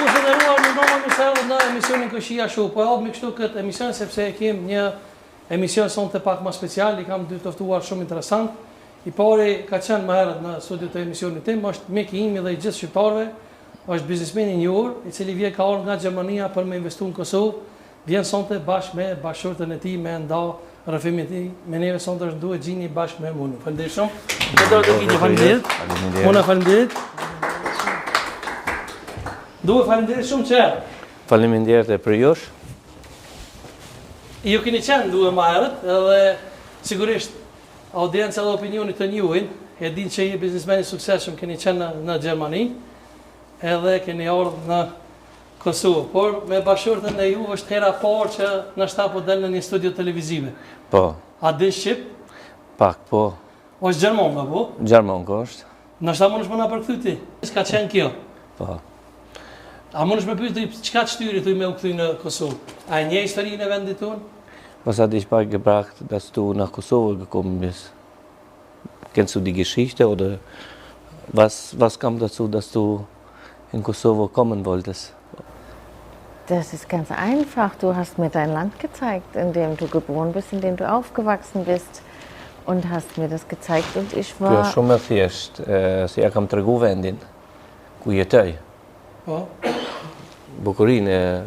të federuar në ndonë në sërë në emisionin Këshia Show. Po e hapë me kështu këtë emision, sepse kem një emision son të pak ma special, i kam dy toftuar shumë interesant. I pari ka qenë më herët në studio të emisionit tim, është miki imi dhe i gjithë shqiptarve, është biznesmeni i njohur, i cili vjen ka ardhur nga Gjermania për me investu në Kosovë, vjen sonte bashkë me bashkëshortën e tij me nda rrëfimin e tij, me neve sonte është duhet gjini bashkë me unë. Faleminderit shumë. Faleminderit. Duhet faleminderit shumë që. Faleminderit e për jush. Ju keni qenë duhet më herët, edhe sigurisht audienca dhe opinionit të njuhin, e din që je biznesmeni suksesshëm, keni qenë në Gjermani, edhe keni ardhur në Kosovë, por me bashkëshortën e ju është hera parë që në shtapo del në një studio televizive. Po. A din shqip? Pak, po. Është Gjermon, po? Gjermon është. Në shta mund është më nga përkthy ti? Ska qenë kjo? Po. A mund është me pyeti çka të shtyri të me u kthy në Kosovë? A e nje historinë e vendit tonë? Was hatte ich beigebracht, dass du nach Kosovo gekommen bist? Kennst du die Geschichte oder was kam dazu, dass du in Kosovo kommen wolltest? Das ist ganz einfach. Du hast mir dein Land gezeigt, in dem du geboren bist, in dem du aufgewachsen bist und hast mir das gezeigt und ich war... Kjo është shumë e thjesht, se ja kam tregu vendin ku jetoj. Po. Bukurinë e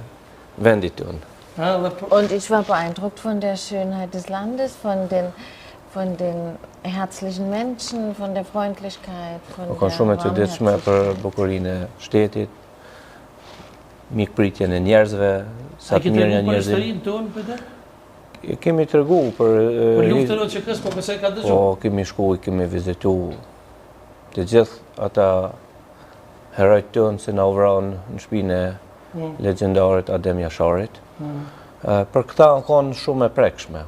vendit tonë. Und ich war beeindruckt von der Schönheit des Landes, von den herzlichen Menschen, von der Freundlichkeit, von der Kam shumë e çuditshme për bukurinë e shtetit, mikpritjen e njerëzve, sa të mirë janë njerëzit. A keni historinë tonë për të? Kemi tregu për luftën e OÇK-s, po pse ka dëgjuar? Po, kemi shku, kemi vizitu të gjithë ata herojt tonë se na u vranë në shtëpinë e legjendarit Adem Jasharit. Për këta në konë shumë e prekshme.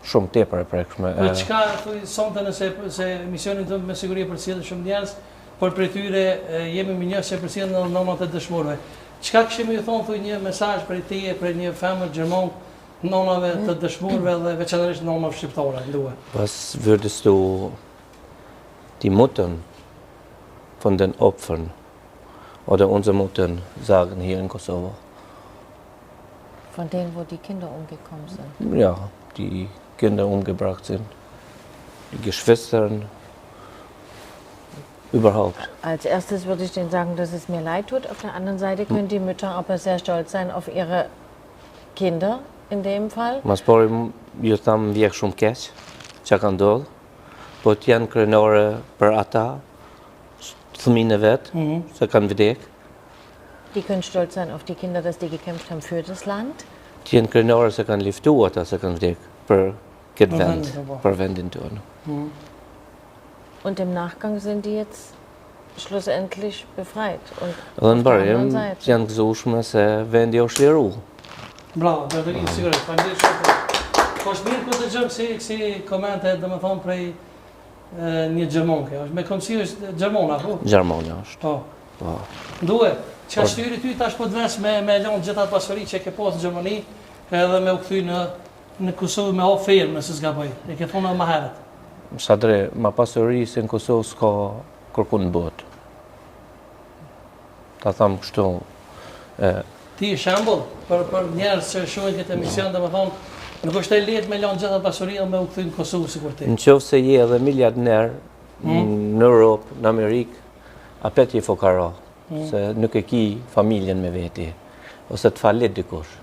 Shumë tepër e prekshme. Për çka thuj sonte nëse emisionin tonë me siguri për cilë shumë njerëz, por për tyre jemi më njësë që për cilë në nënat e dëshmorëve. Çka këshim ju thonë thuj një mesazh për teje, për një femër gjerman, nënave të dëshmorëve dhe veçanërisht nënave shqiptare, nduhe? Was würdest du die Muttern von den Opfern oder unsere Muttern sagen hier in Kosovo? Von denen, wo die Kinder umgekommen sind? Ja, die Kinder umgebracht sind. Die Geschwistern, überhaupt. Als erstes würde ich denen sagen, dass es mir leid tut. Auf der anderen Seite können die Mütter aber sehr stolz sein auf ihre Kinder, in dem Fall. Mas pori, ju thamë vjek shumë keq, që ka ndodhë, po të janë krenore për ata, fëmijën e vetë, se kanë vdek. Die können stolz sein auf die Kinder, dass die gekämpft haben für das Land. Të janë krenore se kanë liftu ata, se kanë vdek për këtë vend, për vendin tonë. Und im Nachgang sind die jetzt schlussendlich befreit. Dhe në barim, janë gëzueshme se vendi është liru. Bravo, dhe të gjithë sigurisht, faleminderit shumë. Po është mirë ku të gjëmë si komente, dhe me thonë prej një gjermonke. Me komësi është gjermona, po? Gjermona është. Po. Nduhe, që shtyri ty tash po të vesh me lanë gjithat pasuri që ke posë në Gjermani, edhe me u këthy në Kosovë me hapë firmë, nëse s'gaboj. E ke thonë edhe më herët. Sadre, ma pasuri se në Kosovë s'ka kërku në botë. Ta thamë kështu. Ti i shembull për njerëz që shohin këtë emision, dhe me thonë, nuk është e lehtë me lanë gjithat pasuri dhe me u këthy në Kosovë sikur ti. Në qoftë se je edhe miliardner në Europë, në Amerikë, apet je fokara, se nuk e ki familjen me veti, ose të falet dikush.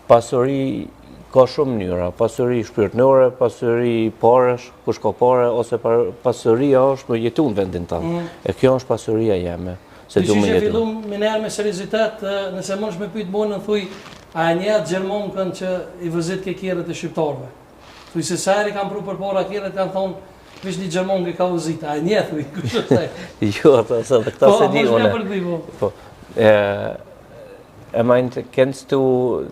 Pasuri ka shumë mënyra, pasuri shpirtënore, pasuri paresh, kush ka pare, ose pasuria është me jetu në vendin tanë. E kjo është pasuria jeme, se du me jetu. Ty që fillum minerë me seriositet, nëse mund shme pyjtë mund në thuj, a e njetë gjermonkën që i vëzit ke kjerët e shqiptarve? Thuj se sajri kam pru për para kjerët, kanë thonë, vish një gjermonkë ka vëzit, a e njetë thuj, kush është taj? Jo, dhe këta se di une. Po, Er meinte, kennst du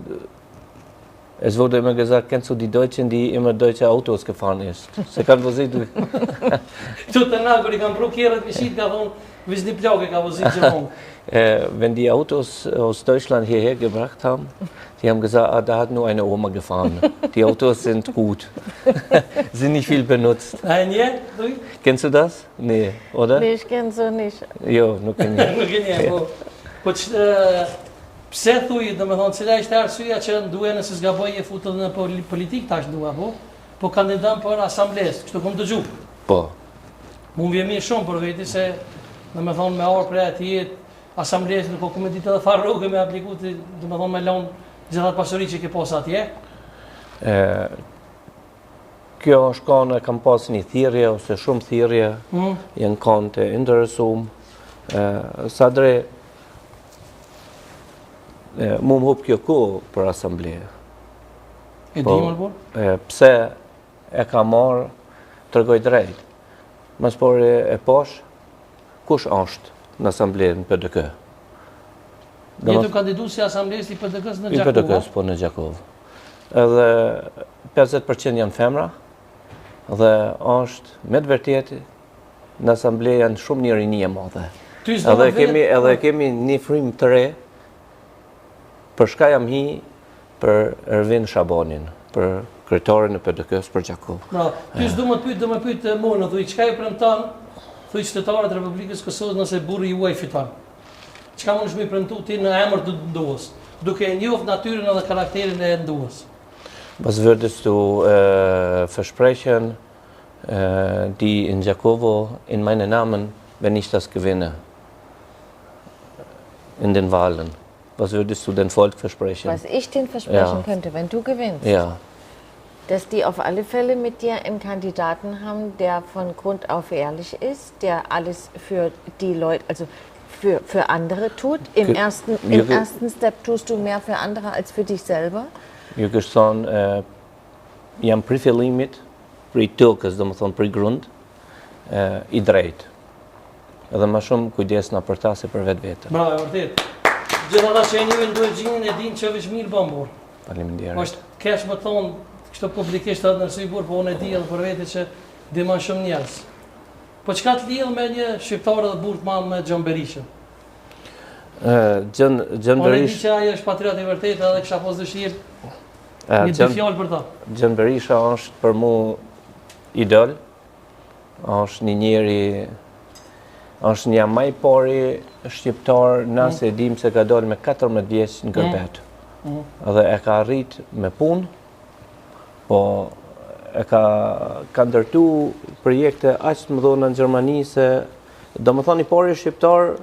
Es wurde immer gesagt, kennst du die Deutschen, die immer deutsche Autos gefahren ist? Se kanë vozit. Këtu të na kur I kanë pru kjerët vishit ka thonë, vish një plake ka vozit gjithmonë. Wenn die Autos aus Deutschland hierher gebracht haben, die haben gesagt, da hat nur eine Oma gefahren. Die Autos sind gut, sind nicht viel benutzt. Kennst du das? Nee, oder? Nee, ich kenne so nicht. Jo, nuk e një. Nuk e një, po pse thuj, do me thonë, cila ishte arsyeja që duhe nëse zgaboj e futët në politik tash duha, po kandidan për asambles, kështu kom të gju. Po. Mu më vje mirë shumë për veti se, do me thonë, me orë për e atijet, asambles në ko komitit edhe farë rrugë me apliku të, do me thonë, me lonë gjithat pasuri që ke posa atje. Kjo është kanë e kam pas një thirrje ose shumë thirrje, janë kanë të interesum. Sadre, mu më hup kjo kohë për asambleje. E di më lëpor? Pse e ka marë, tërgoj drejt. Mas por e posh, kush është në asamblejën PDK? Jetu kandidu si asamblejës I PDK-s në I Gjakova? PDK-s, po në Gjakov. Edhe 50% janë femra, dhe është me të vërteti në asambleja në shumë një rinje madhe. Edhe kemi një frim të re, për shka jam hi për Ervin Shabanin, për kryetarin e PDK-s për Gjakov. Pra, ty s'du më pyet monë, thuj, qka I premtan, thuj qytetarët Republikës Kosovës nëse burri juaj fiton. Qka mund shmi premtu ti në emër të nduës, duke e njoft natyrën edhe karakterin e nduës? Was würdest du versprechen, die in Gjakovo in meinen Namen, wenn ich das gewinne? In den Wahlen. Was würdest du dem Volk versprechen? Was ich denen versprechen könnte, wenn du gewinnst. Ja. Dass die auf alle Fälle mit dir einen Kandidaten haben, der von Grund auf ehrlich ist, der alles für die Leute, also für andere tut. Im ersten Step tust du mehr für andere als für dich selber. Ju kështë thonë, jam pri fillimit, pri tokës, do më thonë pri grund, I drejt. Edhe ma shumë kujdesna për ta se për vetë vetë. Bravo, e vërtet. Gjitha ta që e njëve nduhet gjinin e din që vish mirë bëmbur. Faleminderit. Është kesh më thonë, kështë publikisht edhe nësë I burë, po unë e di edhe për vete që diman shumë njerës. Po qka të lidhë me një shqiptarë dhe burë të madhë me Gjon Berishën? Gjon Unë e di Berisha... që ajo është patriot I vërtet edhe kësha pos dëshirë një dy fjallë për ta. Gjon Berisha është për mu idol, është një njeri, është një maj pari shqiptar nëse e dim se ka dollë me 14 vjeç në Gërbet. Edhe e ka arrit me punë, po e ka ndërtu projekte aq të mëdha në Gjermani se do më thoni pari shqiptar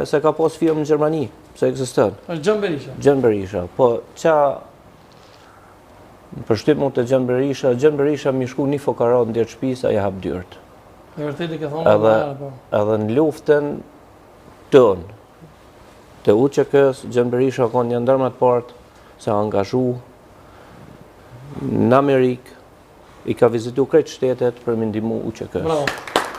se ka pos firmë në Gjermani, se ekziston. Është Gjon Berisha. Gjon Berisha, po qa për shtyp mund të Gjon Berisha mi shku një fokarat në djerë shpisa e hap dyrt. E vërtet I ke thonë Edhe në luftën tënë, të UÇK-s, Gjon Berisha ka një ndër më të partë se angazhu në Amerikë, I ka vizitu krejt shtetet për me ndihmu UÇK-s. Bravo.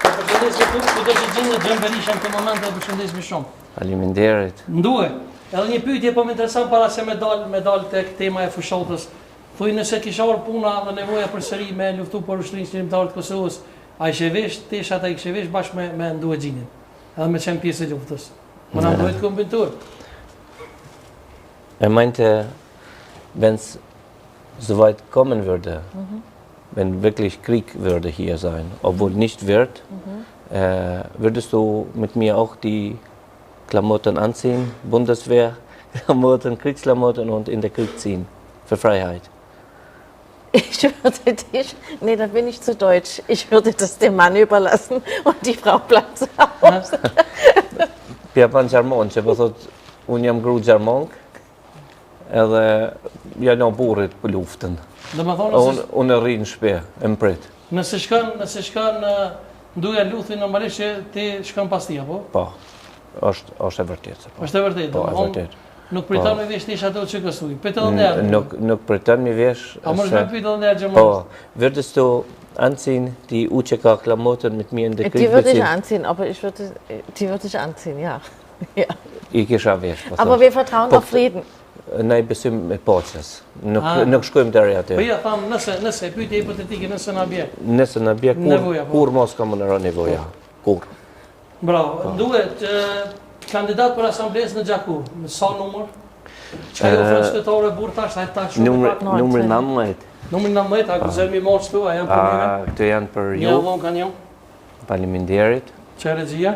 Ka përshëndesje ku do që gjinë Gjon Berisha në të moment dhe përshëndesmi shumë. Faleminderit. Nduhe, edhe një pyetje po më interesant para se me dal tek tema e fushatës. Thuj nëse kisha orë puna dhe nevoja për sëri me luftu për ushtrinë qëllimtare të Kosovës, a I shevesh teshat, a I shevesh bashkë me Nduhe Gjinin, edhe me qenë pjesë e luftës. Më na duhet kombintur. Meinte, wenn es soweit kommen würde, wenn wirklich Krieg würde hier sein, obwohl nicht wird, würdest du mit mir auch die Klamotten anziehen, Bundeswehrklamotten, Kriegsklamotten und in den Krieg ziehen, für Freiheit? Ich würde dich, nee, da bin ich zu deutsch. Ich würde das dem Mann überlassen und die Frau bleibt zu Hause. Pjapan Gjermon, që po thot, unë jam gru Gjermonk, edhe janë burit për luftën. Unë rri në shpe, e më prit. Nëse shkon nduja luthë normalisht që ti shkon pas ti, apo? Po, është e vërtet. Është e vërtet. Po, e vërtet. Nuk priton me vesh tish ato që kësuj. Pëtë dhe nërë. Nuk priton me vesh. A mërsh me pëtë dhe nërë Gjermonës? Po, würdest du anziehen, die UÇK-Klamotten mit mir in den Krieg Die würde ich beziehen? anziehen, aber die würde ich anziehen, ja. Ja. Ich kisha vesh. Aber wir vertrauen auf Frieden. ne i besim e paqes. Nuk shkojmë deri aty. Po ja tham, nëse pyetje hipotetike, nëse na bie. Nëse na bie kur mos ka më në nevoja. Kur. Bravo. Duhet kandidat për asamblesë në Gjaku, me sa numër? Çka i ofron shtetore burr tash, ai tash numri 19. Numri 19, a gëzëm i mos këtu, a janë probleme? Këto janë për ju. Ja, von kanë ju. Faleminderit. Çfarë regjia?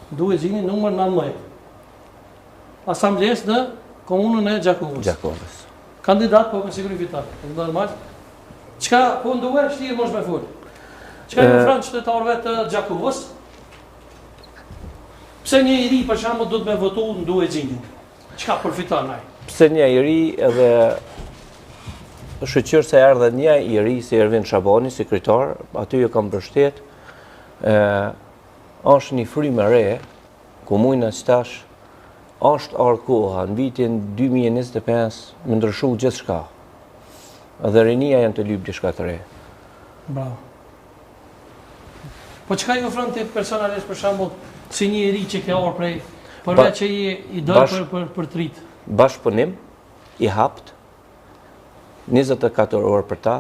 Duhet gjini numër 19. Asamblesë në komunën e Gjakovës. Kandidat po me siguri fitar. Është normal. Çka po duhet shtirë mos me fol. Çka i ofron shtetarëve të Gjakovës? Pse një i ri për shembull do të me votu në duhet gjini? Çka përfiton ai? Pse një i ri edhe shqyqyrë se erdhe një i ri si Ervin Shabani, sekretar, aty ju kam mbështet, është një frymë e re, ku mujna qëtash, është arë koha, në vitin 2025, më ndryshu gjithë shka. Dhe rinia janë të lypë diçka të re. Bravo. Po çka i ofron ti personalisht për shembull, si një i ri që ke orë prej, përveç që i dojë për të rritë? Bashkëpunim, i hapt, 24 orë për ta,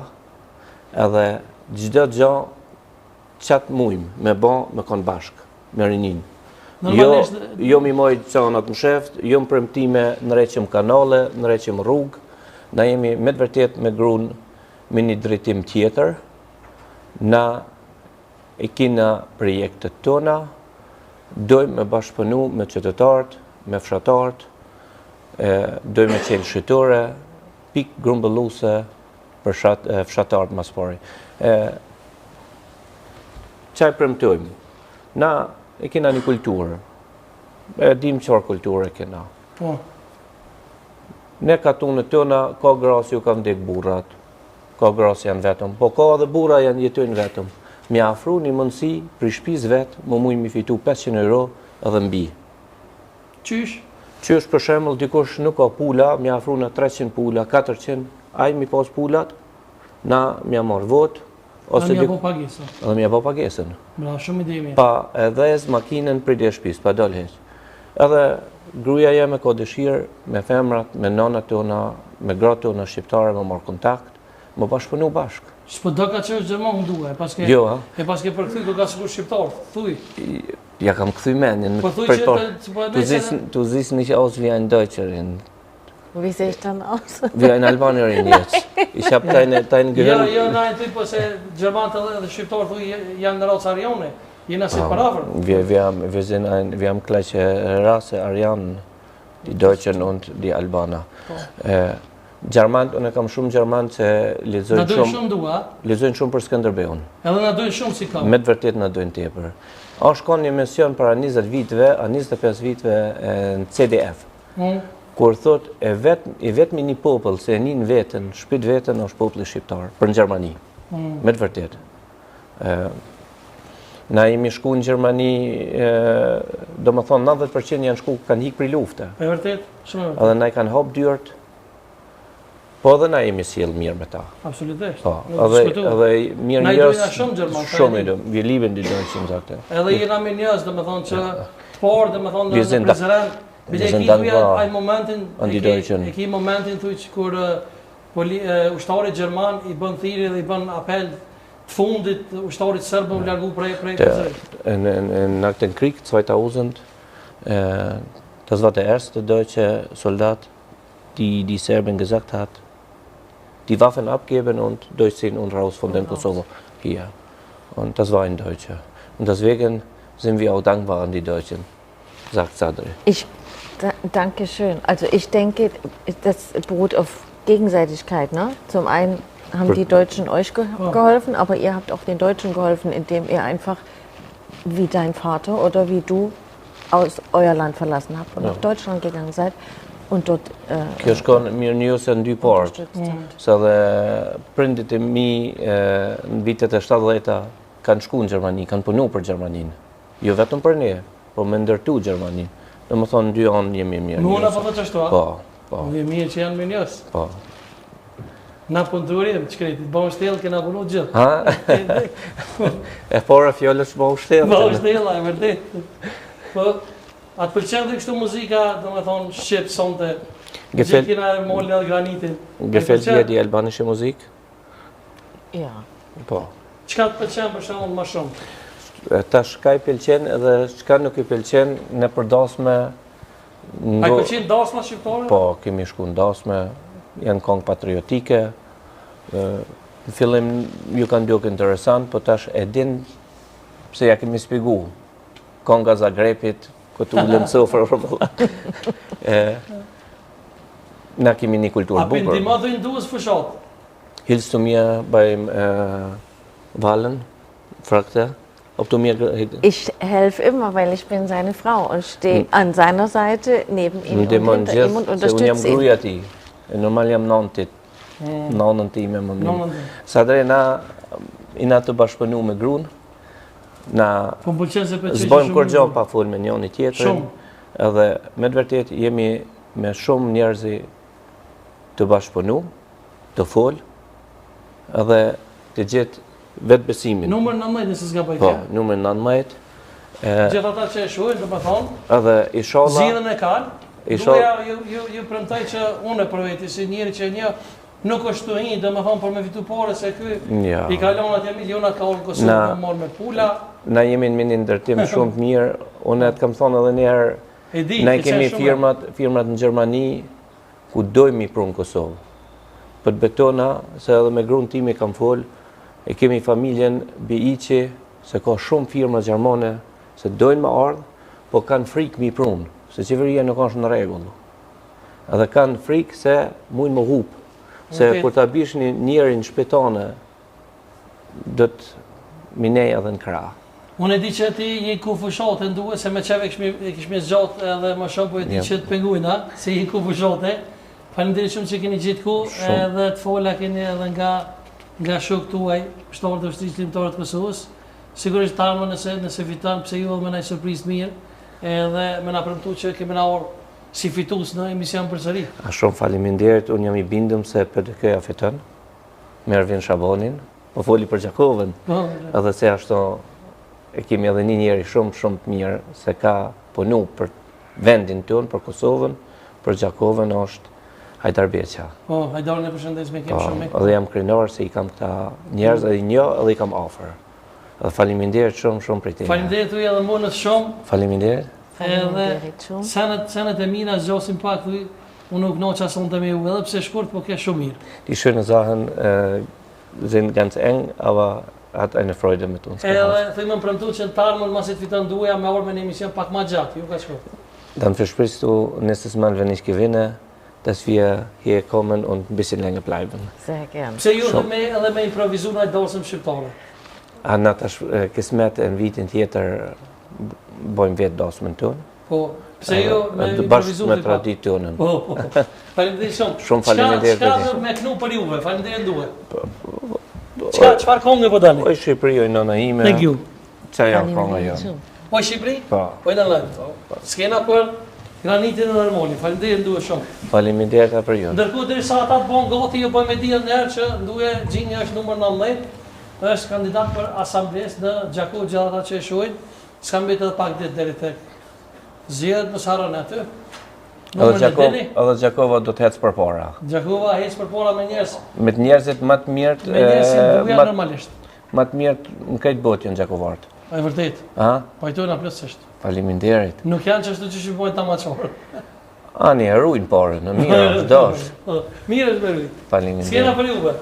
edhe gjithë gjë qatë mujmë me ba me konë bashkë, me rinin. Jo mi mojë qanat më sheft, jo më premtime në reqim kanale, në reqim rrugë, na jemi me të vërtet me grunë me një drejtim tjetër, na e kina projektet tona, dojmë me bashkëpunu me qytetarët, me fshatarët, dojmë me qenë shqytore, pikë grumbëlluse për fshatarët mas pari. Qaj premtojmë? Na e kena një kulturë, e dim qërë kulturë e kena. Ne katunët tëna, ka grasi ju kanë vdek burrat, ka grasi janë vetëm, po ka dhe burra janë jetojnë vetëm. Mi afru një mundësi për shpiz vetë, më mujnë mi fitu 500 euro edhe mbi. Qysh? Qysh për shembull dikush nuk ka pula, mi afru në 300 pula, 400, aj mi pas pulat, na mi marr vot, ose mi apo pagesën. Edhe mi apo pagesën. Bra, shumë ide mirë. Pa edhe makinën për dhe shtëpis, pa dal heq. Edhe gruaja jeme ka dëshirë me femrat, me nanat tona, me gratë tona shqiptare me marr kontakt, më bashkëpunu bashkë. S'po do ka që është gjërmon duhe, paske për këthy do ka sigur shqiptar, thuj. Ja kam këthy menin. Po thuj që du zisë një që ausë vja në dojqërin. Wie sehe ich dann aus? Vja në Albanerin jetë. Ich hab tajnë gëhën. Jo, najnë ty, po se Gjermant dhe shqiptar thuj janë në racë Arjone, jena si parafër. Wir haben gleiche Rasse, Arjanen, die Deutschen und die Albaner. Gjermant, unë kam shumë Gjermant që lezojnë shumë për Skënderbeun. Edhe na dojnë shumë si kam. Me të vërtet na dojnë tepër. Është ka një mision para 20 viteve, a 25 viteve në CDF. Kur thot i vetmi një popull se e nin veten, shpit veten është populli shqiptar për në Gjermani. Me të vërtet. Na jemi shku në Gjermani, do më thonë 90% janë shku kanë hikë për lufte. E vërtet, shumë vërtet. Edhe na i kanë hop dyrt, po edhe na jemi sjell mirë me ta. Absolutisht. Po, edhe mirë njës. Na i dojna shumë Gjerman. Shumë i dojnë, vi liben di dojnë shumë zakte. Edhe jena me njës, dhe me thonë që të parë, dhe me thonë në prezeren, bile e ki momentin, thuj që kur ushtarit Gjerman i bën thiri dhe i bën apel të fundit, ushtarit Serbë u largu prej prezeret. Nach den Krieg 2000, das war der erste deutsche Soldat, die Serben gesagt hat, die Waffen abgeben und durchziehen und raus von dem Kosovo hier. Und das war ein Deutscher. Und deswegen sind wir auch dankbar an die Deutschen, sagt Sadri. Danke schön. Also ich denke, das beruht auf Gegenseitigkeit. Ne? Zum einen haben die Deutschen euch geholfen, aber ihr habt auch den Deutschen geholfen, indem ihr einfach, wie dein Vater oder wie du, aus euer Land verlassen habt und nach Deutschland gegangen seid. Und dort Kjo shkon mirë njëse në dy partë, se dhe prindit e mi në vitet e 70-ta kanë shku në Gjermani, kanë punu për Gjermanin. Jo vetëm për ne, po me ndërtu Gjermanin. Dhe më thonë, dy anë jemi mirë njëse. Nuna po të qështu, a? Po. Dhe mirë që janë mirë njësë. Po. Na punturim, që krejti, bëmë shtelë këna punu gjithë. Ha? E pora fjollës bëmë shtelë. Bëmë shtelë, e vërdet. Po, Atë pëlqen dhe kështu muzika, do me thonë, shqip, sonte, Gefällt- gjekina e mollin edhe granitin. Gefällt dir die albanische Musik? Ja. Po. Çka të pëlqen për shembull më shumë? Tash ka i pëlqen edhe çka nuk i pëlqen në përdasme. A i pëlqen dasma shqiptare? Po, kemi shku në dasme, janë këngë patriotike. Në fillim ju kanë duk interesant, po tash e din pse ja kemi shpjegu. Kënga Zagrepit, këtu ulën sofrë për valla. Na kemi një kulturë A bukur. pëndima dhe nduës fushat? Hilst du mir beim Wahlen? Fragte. Ob du mir... Ich helfe immer, weil ich bin seine Frau und stehe an seiner Seite neben ihm und Në demon hinter ihm und gjithë, se unë jam unterstütze ihn. gruja ti. E normal jam nantit. Nanën time më mirë. Nanën time. Sa drejt ina të bashkëpunu me gruan, na Po më pëlqen se pëlqen zbojmë kur gjo pa fol me njëri tjetrin. Shumë. Edhe me të vërtet jemi me shumë njerëzi të bashkëpunu, të fol, edhe të gjithë vetë besimin. Numër 19 nëse s'ka Po, bëjtë. numër 19. Gjithë ata që e shohin, do me thonë, Edhe inshallah, zgjidhën e kanë. Inshallah- Duja ju premtoj që unë për veti, si njëri që një nuk është të një, do me thonë për me fitu pare, se ky ja. i kalon atje miliona ka orë Kosovë, Na- më morë me pula. Na jemi në një ndërtim shumë të mirë. Unë të kam thonë edhe njerë, E di, na e kemi qenë shumë. firmat në Gjermani ku dojmë i prunë Kosovë. Për të betona, se edhe me gruan timi kam folë, e kemi familjen Biiqi, se ka shumë firma gjermane, se dojnë me ardhë, po kanë frikë mi prunë, se qeveria nuk është në regullë. Edhe kanë frikë se mujnë më hupë. Se Vërtet. kur ta bish një njerin shpetane, do të minej edhe në krah. Unë e di që ti je ku fushote nduhe, se me qeve kishmi zgjatë edhe më shumë, po e di Ja. që të pengujna, se je ku fushote. Faleminderit shumë që keni gjithë ku, Shumë. edhe të fola keni edhe nga shok tuaj, shtorë të vështrisë limtore të Kosovës. Sigurisht të armë nëse fitan, pse ju edhe me na surprizë mirë, edhe me na premtu që kemi na orë si fitus në emision përsëri. A shumë faleminderit, unë jam i bindëm se PDK-ja fiton, me Ervin Shabanin, po foli për Gjakovën, Po, edhe se ashtu e kemi edhe një njeri shumë të mirë, se ka punu për vendin tonë, për Kosovën, për Gjakovën është Hajdar Beqa. po, hajdarën e përshëndes me Po, kemë shumë. edhe jam krenar se i kam këta njerëz edhe i një edhe i kam afër. Edhe faleminderit shumë për teja. Faleminderit tuaj edhe mënët shumë, Faleminderit. edhe Faleminderit shumë. senet e mina zgjosin pak thuj, unë nuk noqa son të me ju edhe pse shkurt, po ke shumë mirë. Die schöne Sachen sind ganz eng, aber hat eine Freude mit uns gehabt. Edhe thëjmë më premtu që në tarmën masit fiton duja me orë me një emision pak ma gjatë, ju ka shkurt. Dann versprichst du nächstes Mal, wenn ich gewinne, dass wir hier kommen und ein bisschen länger bleiben. Sehr gern. Pse ju edhe me improvizu në dosëm shqiptare. Na tash kismet e në vitin tjetër bojmë vetë dasmën tonë. Po, pse ju me Bashkë improvizu me të pak. tradicionin. Po. Faleminderit shumë. Shumë faleminderit Çka veti. do me knu për juve? Faleminderit duhe. Çfarë këngë po tani? Oj Shqipëri, oj nëna ime. Thank you. Qa janë konga Faleminderit jo? shumë. Po Shqipëri? Po. Po në lajmë. Skena për granitin dhe harmonin. Faleminderit duhe shumë. Faleminderit për ju. Ndërkohë derisa ata të bëjnë gati, ju bëjmë diell një herë që duhe Gjinja është numër 19, është kandidat për asamblesë në Gjakovë, gjithë ata që e shohin. S'kam mbetë edhe pak ditë deri tek zgjedhjet, mos harroni aty. Edhe Gjakova do të hecë për para. Gjakova hec përpara me njerëz, Me të njerëzit më të mirë, me njerëz si duja normalisht. më të mirë në këtë botë janë Gjakovarët. E vërtet, Ha? pajtojnë plotësisht. Faleminderit. Nuk janë që ashtu që shqipojnë ta maqorë. Ani e rujnë parë, në mirë, është dosh. Mirë është me rrit. Skena Faleminderit. për juve.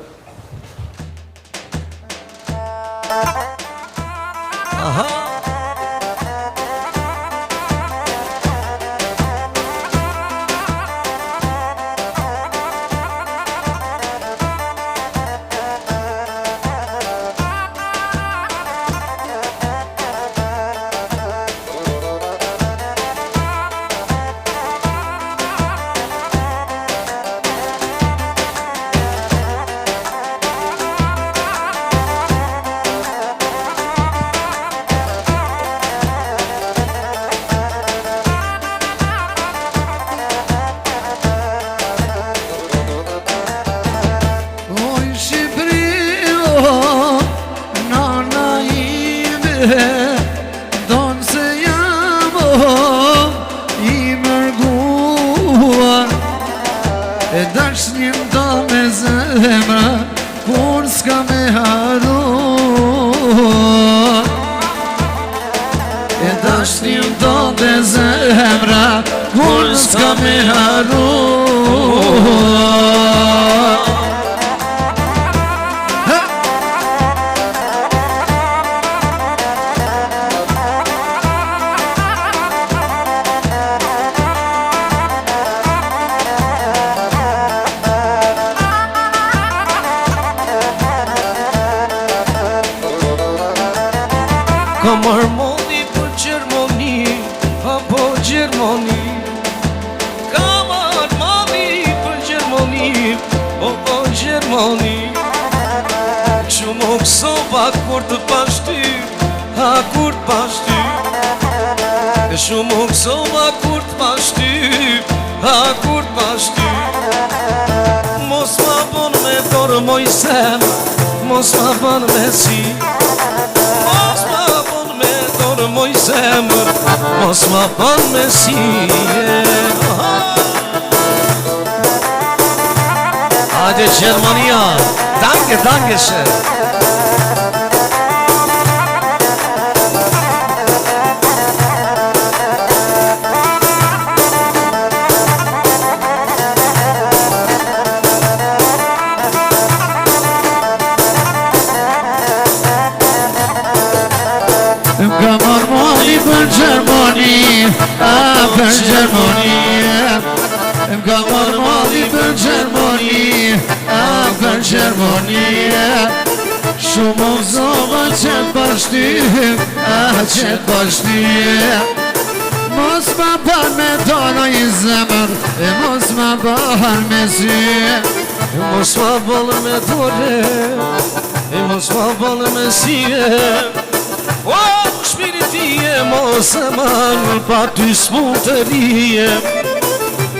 zemra kur s'ka me haru. Ka marrë modi për Gjermani, apo Gjermani. Ka marrë modi për Gjermani, apo Gjermani. Shumë o kësova kur të pashty, a kur të pashty. Shumë o kësova kur të pashty, a kur të pashty. Mos ma bon me dorë moj sem, mos ma bon me si. Moj zemër, mos ma ban me sije. Hajde Gjermania, danke, danke schön. Për Gjermani, për Gjermani. Ka marrë mali për Gjermani, për Gjermani. Shumë o zova qëtë bashti, qëtë bashti. Mos ma ban me dono i zemër, mos ma ban me sy. Mos ma ban me dore, mos ma ban me sy. Shpiritie, mos e manë pa ty s'mu të rije.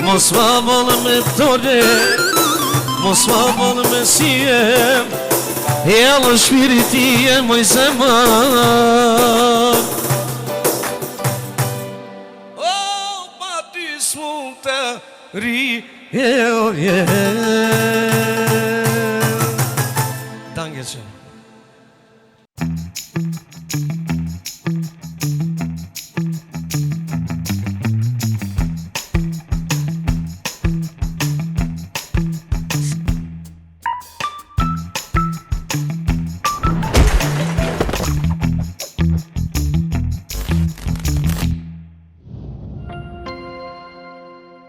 Mos ma volë me tore, mos ma volë me sije. Jelë shpiritie, mos e manë pa ty s'mu të rije.